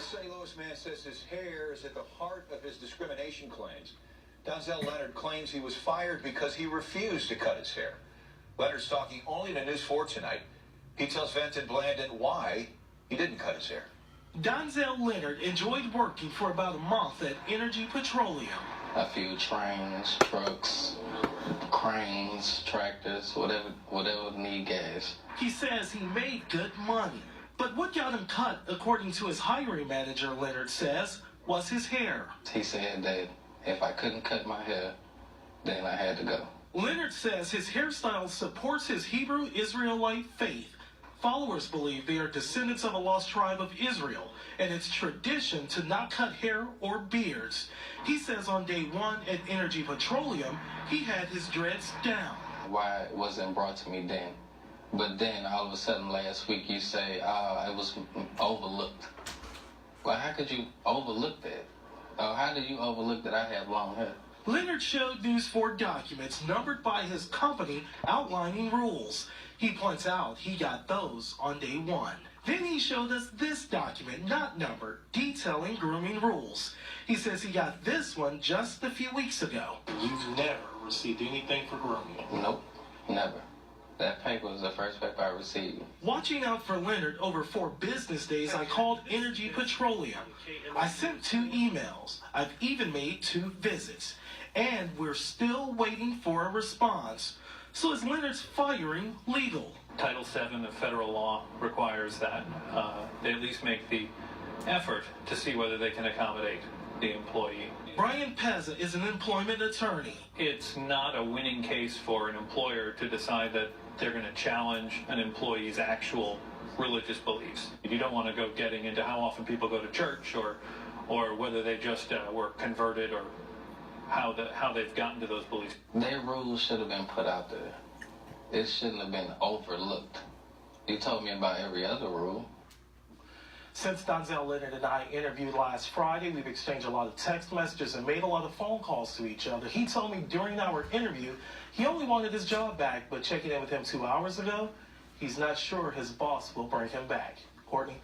St. Louis man says his hair is at the heart of his discrimination claims. Donzel Leonard claims he was fired because he refused to cut his hair. Leonard's talking only to News 4 tonight. He tells Venton Blandon why he didn't cut his hair. Donzel Leonard enjoyed working for about a month at Energy Petroleum. A few trains, trucks, cranes, tractors, whatever need gas. He says he made good money. But what got him cut, according to his hiring manager, Leonard says, was his hair. He said that if I couldn't cut my hair, then I had to go. Leonard says his hairstyle supports his Hebrew Israelite faith. Followers believe they are descendants of a lost tribe of Israel, and it's tradition to not cut hair or beards. He says on day one at Energy Petroleum, he had his dreads down. Why it wasn't brought to me then? But then all of a sudden last week you say, it was overlooked. Well, how could you overlook that? How did you overlook that I have long hair? Leonard showed News 4 documents numbered by his company outlining rules. He points out he got those on day one. Then he showed us this document, not numbered, detailing grooming rules. He says he got this one just a few weeks ago. You've never received anything for grooming? Nope, never. That paper was the first paper I received. Watching out for Leonard over 4 business days, I called Energy Petroleum. I sent 2 emails. I've even made 2 visits. And we're still waiting for a response. So is Leonard's firing legal? Title VII of federal law requires that they at least make the effort to see whether they can accommodate the employee. Brian Pezza is an employment attorney. It's not a winning case for an employer to decide that they're going to challenge an employee's actual religious beliefs. You don't want to go getting into how often people go to church or whether they just were converted or how they've gotten to those beliefs. Their rules should have been put out there. It shouldn't have been overlooked. You told me about every other rule. Since Donzel Leonard and I interviewed last Friday, we've exchanged a lot of text messages and made a lot of phone calls to each other. He told me during our interview he only wanted his job back, but checking in with him 2 hours ago, he's not sure his boss will bring him back. Courtney?